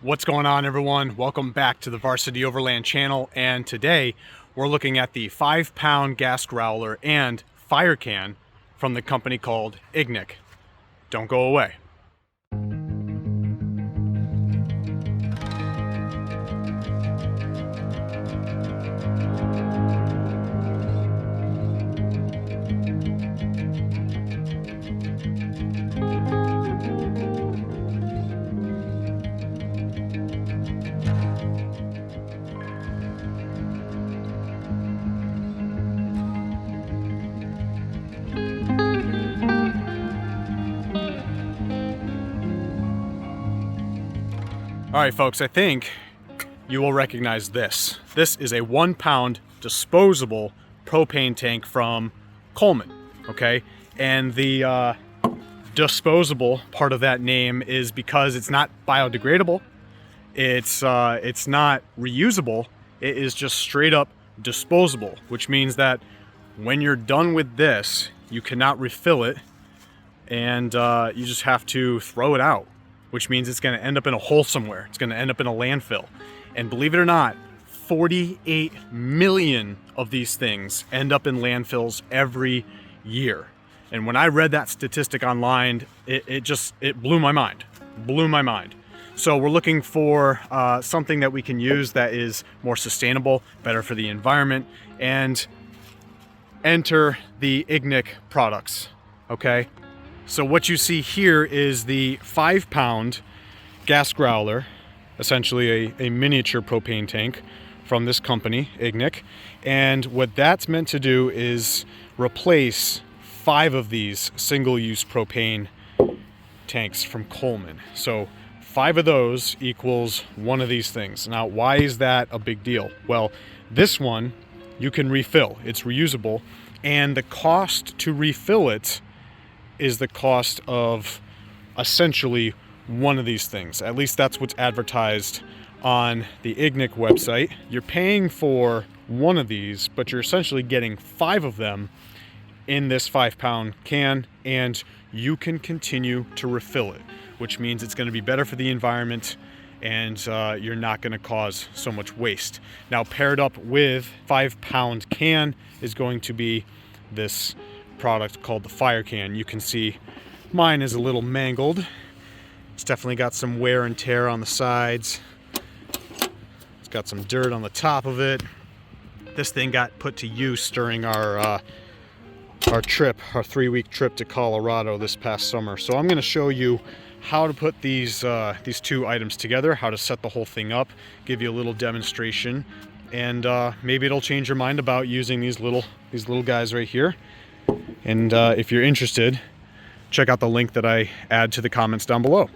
What's going on, everyone? Welcome back to the Varsity Overland channel, and today we're looking at the 5-pound gas growler and fire can from the company called Ignik. Don't go away. All right, folks, I think you will recognize this. This is a 1-pound disposable propane tank from Coleman, okay? And the disposable part of that name is because it's not biodegradable, it's not reusable, it is just straight up disposable, which means that when you're done with this, you cannot refill it, and you just have to throw it out, which means it's going to end up in a hole somewhere. It's going to end up in a landfill. And believe it or not, 48 million of these things end up in landfills every year. And when I read that statistic online, it blew my mind. Blew my mind. So we're looking for something that we can use that is more sustainable, better for the environment, and enter the Ignik products, okay? So what you see here is the 5-pound gas growler, essentially a miniature propane tank from this company, Ignik. And what that's meant to do is replace 5 of these single-use propane tanks from Coleman. So 5 of those equals 1 of these things. Now, why is that a big deal? Well, this one you can refill. It's reusable, and the cost to refill it is the cost of essentially 1 of these things. At least that's what's advertised on the Ignik website. You're paying for 1 of these, but you're essentially getting 5 of them in this 5-pound can, and you can continue to refill it, which means it's going to be better for the environment, and you're not going to cause so much waste. Now, paired up with 5-pound can is going to be this product called the Fire Can. You can see mine is a little mangled. It's definitely got some wear and tear on the sides. It's got some dirt on the top of it. This thing got put to use during our trip, our 3-week trip to Colorado this past summer. So I'm going to show you how to put these 2 items together, how to set the whole thing up, give you a little demonstration, and maybe it'll change your mind about using these little guys right here. And if you're interested, check out the link that I add to the comments down below.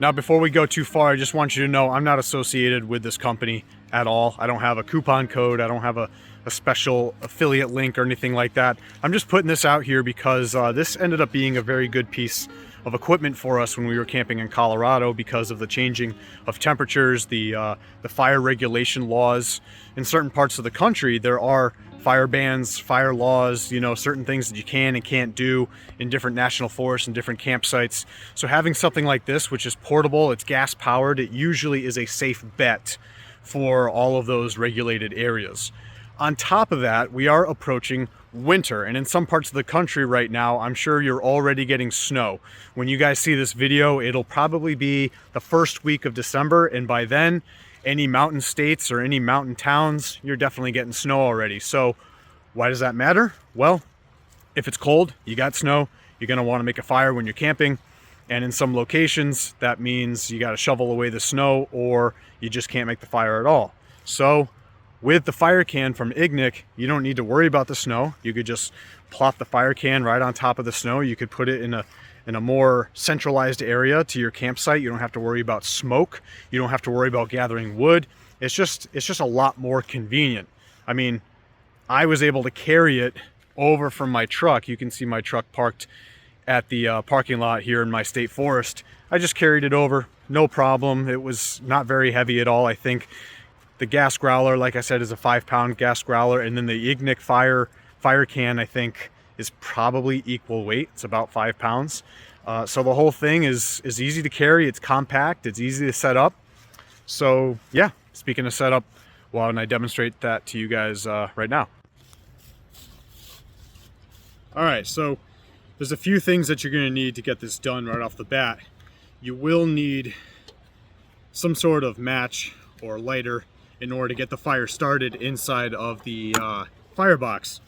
Now, before we go too far, I just want you to know I'm not associated with this company at all. I don't have a coupon code. I don't have a special affiliate link or anything like that. I'm just putting this out here because this ended up being a very good piece of equipment for us when we were camping in Colorado because of the changing of temperatures, the fire regulation laws. In certain parts of the country, there are fire bans, fire laws, you know, certain things that you can and can't do in different national forests and different campsites. So having something like this, which is portable, it's gas powered, it usually is a safe bet for all of those regulated areas. On top of that, we are approaching winter, and in some parts of the country right now, I'm sure you're already getting snow. When you guys see this video, it'll probably be the first week of December, and by then, any mountain states or any mountain towns, you're definitely getting snow already. So why does that matter? Well, if it's cold, you got snow, you're going to want to make a fire when you're camping. And in some locations, that means you got to shovel away the snow, or you just can't make the fire at all. So with the fire can from Ignik, you don't need to worry about the snow. You could just plop the fire can right on top of the snow. You could put it in a more centralized area to your campsite. You don't have to worry about smoke. You don't have to worry about gathering wood. It's just a lot more convenient. I mean, I was able to carry it over from my truck. You can see my truck parked at the parking lot here in my state forest. I just carried it over, no problem. It was not very heavy at all. I think the gas growler, like I said, is a 5-pound gas growler, and then the Ignik Fire Can, I think, is probably equal weight. It's about 5 pounds. So the whole thing is easy to carry, it's compact, it's easy to set up. So yeah, speaking of setup, why don't I demonstrate that to you guys right now. All right, so there's a few things that you're going to need to get this done right off the bat. You will need some sort of match or lighter in order to get the fire started inside of the firebox.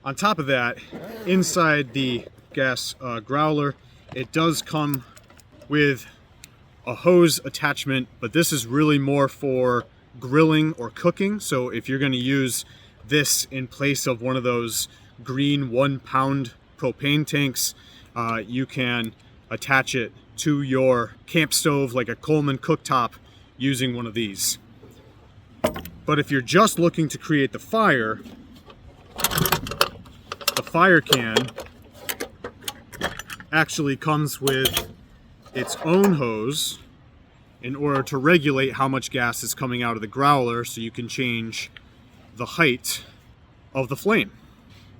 On top of that, inside the gas growler, it does come with a hose attachment, but this is really more for grilling or cooking. So if you're going to use this in place of one of those green 1 pound propane tanks, you can attach it to your camp stove like a Coleman cooktop using one of these. But if you're just looking to create the fire can actually comes with its own hose in order to regulate how much gas is coming out of the growler, so you can change the height of the flame.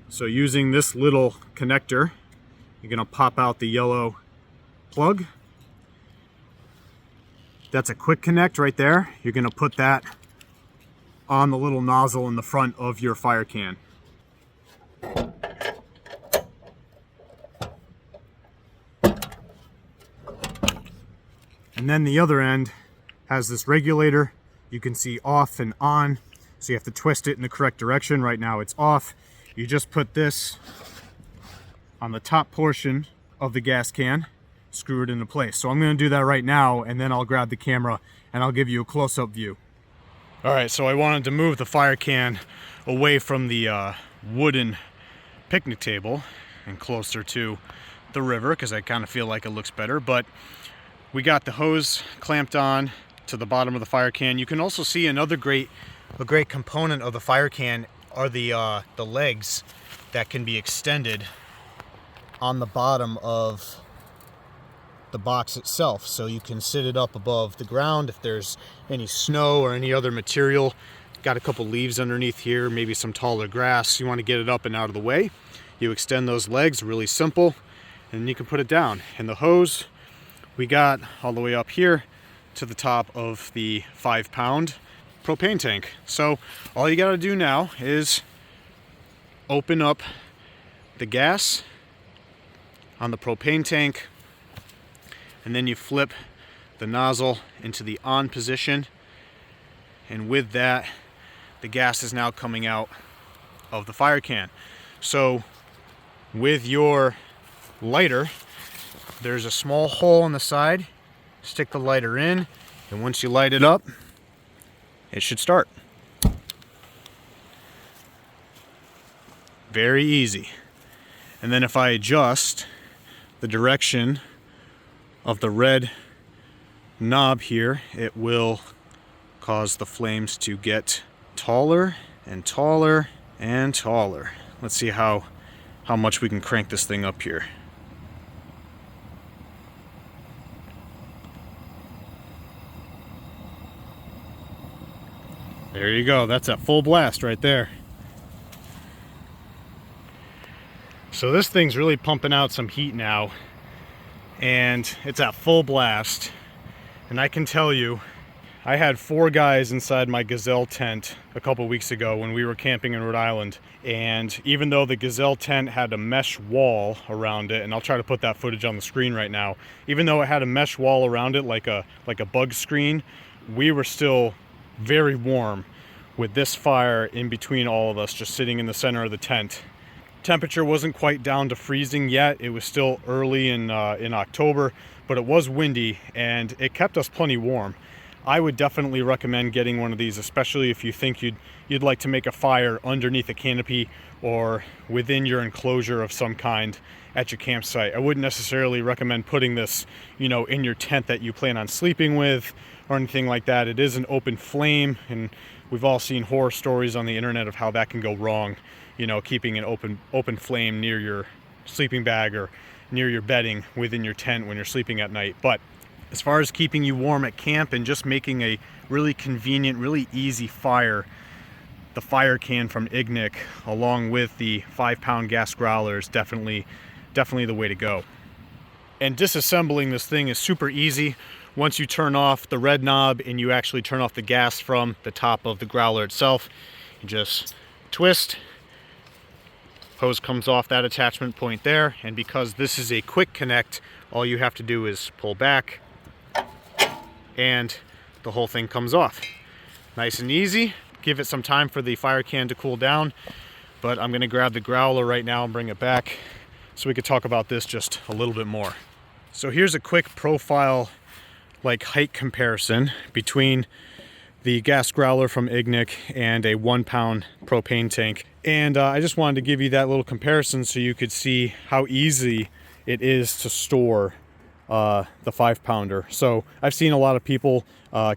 So using this little connector, you're gonna pop out the yellow plug. That's a quick connect right there. You're gonna put that on the little nozzle in the front of your fire can. And then the other end has this regulator. You can see off and on, so you have to twist it in the correct direction. Right now it's off. You just put this on the top portion of the gas can, screw it into place. So I'm going to do that right now, and then I'll grab the camera and I'll give you a close-up view. All right, so I wanted to move the fire can away from the wooden picnic table and closer to the river, because I kind of feel like it looks better. But we got the hose clamped on to the bottom of the fire can. You can also see a great component of the fire can are the legs that can be extended on the bottom of the box itself, so you can sit it up above the ground if there's any snow or any other material. Got a couple leaves underneath here, maybe some taller grass. You want to get it up and out of the way. You extend those legs, really simple, and you can put it down. And the hose we got all the way up here to the top of the 5 pound propane tank. So all you got to do now is open up the gas on the propane tank, and then you flip the nozzle into the on position, and with that, the gas is now coming out of the fire can. So with your lighter, there's a small hole on the side. Stick the lighter in, and once you light it up, it should start. Very easy. And then if I adjust the direction of the red knob here, it will cause the flames to get taller and taller and taller. Let's see how much we can crank this thing up here. There you go, that's at full blast right there. So this thing's really pumping out some heat now, and it's at full blast. And I can tell you, I had 4 guys inside my Gazelle tent a couple weeks ago when we were camping in Rhode Island. And even though the Gazelle tent had a mesh wall around it, and I'll try to put that footage on the screen right now, even though it had a mesh wall around it like a bug screen, we were still very warm with this fire in between all of us, just sitting in the center of the tent. Temperature wasn't quite down to freezing yet. It was still early in October, but it was windy and it kept us plenty warm. I would definitely recommend getting one of these, especially if you think you'd like to make a fire underneath a canopy or within your enclosure of some kind at your campsite. I wouldn't necessarily recommend putting this, in your tent that you plan on sleeping with or anything like that. It is an open flame, and we've all seen horror stories on the internet of how that can go wrong, keeping an open flame near your sleeping bag or near your bedding within your tent when you're sleeping at night. But as far as keeping you warm at camp and just making a really convenient, really easy fire, the fire can from Ignik along with the 5 pound gas growler is definitely the way to go. And disassembling this thing is super easy. Once you turn off the red knob and you actually turn off the gas from the top of the growler itself, you just twist, hose comes off that attachment point there, and because this is a quick connect, all you have to do is pull back and the whole thing comes off. Nice and easy. Give it some time for the fire can to cool down, but I'm going to grab the growler right now and bring it back so we could talk about this just a little bit more. So here's a quick profile, like height comparison between the gas growler from Ignik and a 1 pound propane tank. And I just wanted to give you that little comparison so you could see how easy it is to store the 5 pounder. So I've seen a lot of people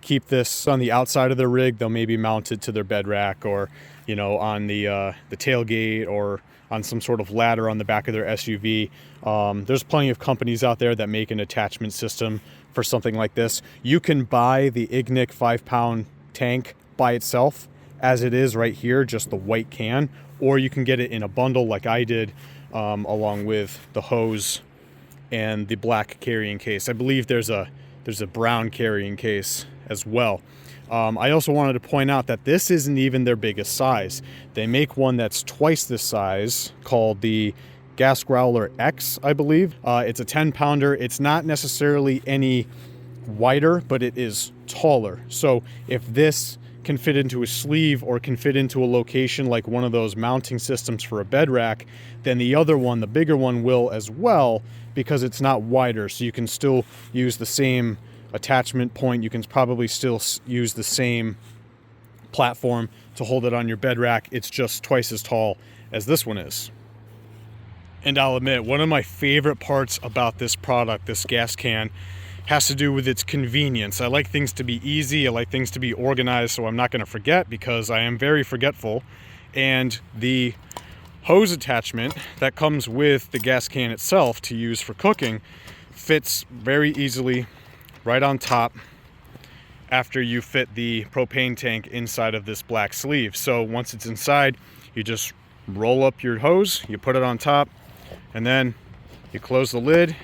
keep this on the outside of their rig. They'll maybe mount it to their bed rack, or, you know, on the tailgate, or on some sort of ladder on the back of their SUV. There's plenty of companies out there that make an attachment system for something like this. You can buy the Ignik 5 pound tank by itself as it is right here, just the white can, or you can get it in a bundle like I did, along with the hose and the black carrying case. I believe there's a brown carrying case as well. I also wanted to point out that this isn't even their biggest size. They make one that's twice this size called the Gas Growler X, I believe. It's a 10 pounder. It's not necessarily any wider, but it is taller. So if this can fit into a sleeve or can fit into a location like one of those mounting systems for a bed rack, then the other one, the bigger one, will as well, because it's not wider. So you can still use the same attachment point. You can probably still use the same platform to hold it on your bed rack. It's just twice as tall as this one is. And I'll admit, one of my favorite parts about this product, this gas can, has to do with its convenience. I like things to be easy. I like things to be organized, so I'm not going to forget, because I am very forgetful. And the hose attachment that comes with the gas can itself to use for cooking fits very easily right on top after you fit the propane tank inside of this black sleeve. So once it's inside, you just roll up your hose, you put it on top, and then you close the lid,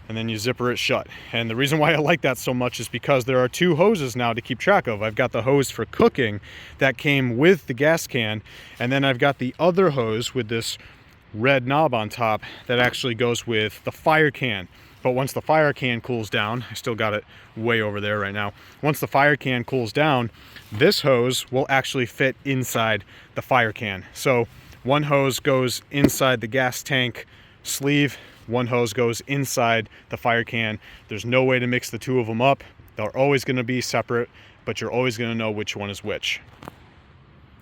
and then you zipper it shut. And the reason why I like that so much is because there are 2 hoses now to keep track of. I've got the hose for cooking that came with the gas can, and then I've got the other hose with this red knob on top that actually goes with the fire can. But once the fire can cools down, I still got it way over there right now. Once the fire can cools down, this hose will actually fit inside the fire can. So one hose goes inside the gas tank sleeve, one hose goes inside the fire can. There's no way to mix the 2 of them up. They're always going to be separate, but you're always going to know which one is which.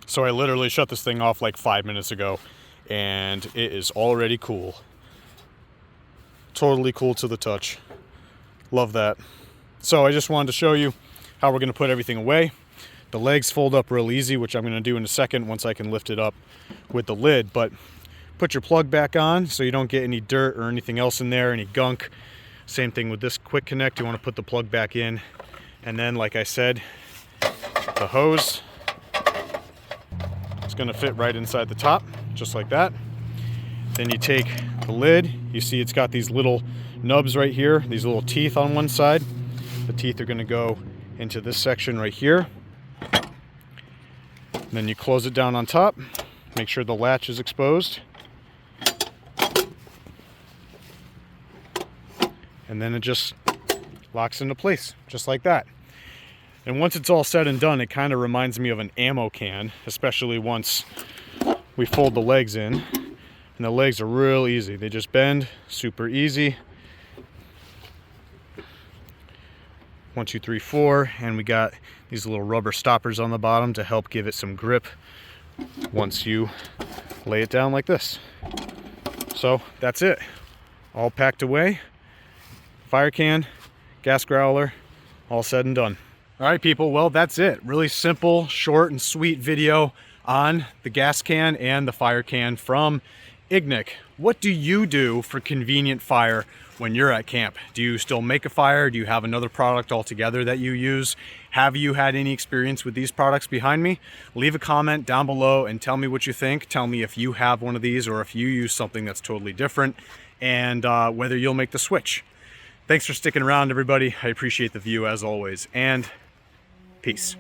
So I literally shut this thing off like 5 minutes ago, and it is already cool. Totally cool to the touch. Love that. So I just wanted to show you how we're going to put everything away. The legs fold up real easy, which I'm going to do in a second once I can lift it up with the lid. But put your plug back on so you don't get any dirt or anything else in there, any gunk. Same thing with this quick connect. You want to put the plug back in. And then, like I said, the hose is going to fit right inside the top, just like that. Then you take the lid. You see it's got these little nubs right here, these little teeth on one side. The teeth are going to go into this section right here. And then you close it down on top. Make sure the latch is exposed. And then it just locks into place, just like that. And once it's all said and done, it kind of reminds me of an ammo can, especially once we fold the legs in. And the legs are real easy. They just bend, super easy. 1, 2, 3, 4. And we got these little rubber stoppers on the bottom to help give it some grip once you lay it down like this. So that's it. All packed away. Fire can, gas growler, all said and done. All right, people, well, that's it. Really simple, short and sweet video on the gas can and the fire can from Ignik. What do you do for convenient fire when you're at camp? Do you still make a fire? Do you have another product altogether that you use? Have you had any experience with these products behind me? Leave a comment down below and tell me what you think. Tell me if you have one of these or if you use something that's totally different. and whether you'll make the switch. Thanks for sticking around, everybody. I appreciate the view as always, and peace.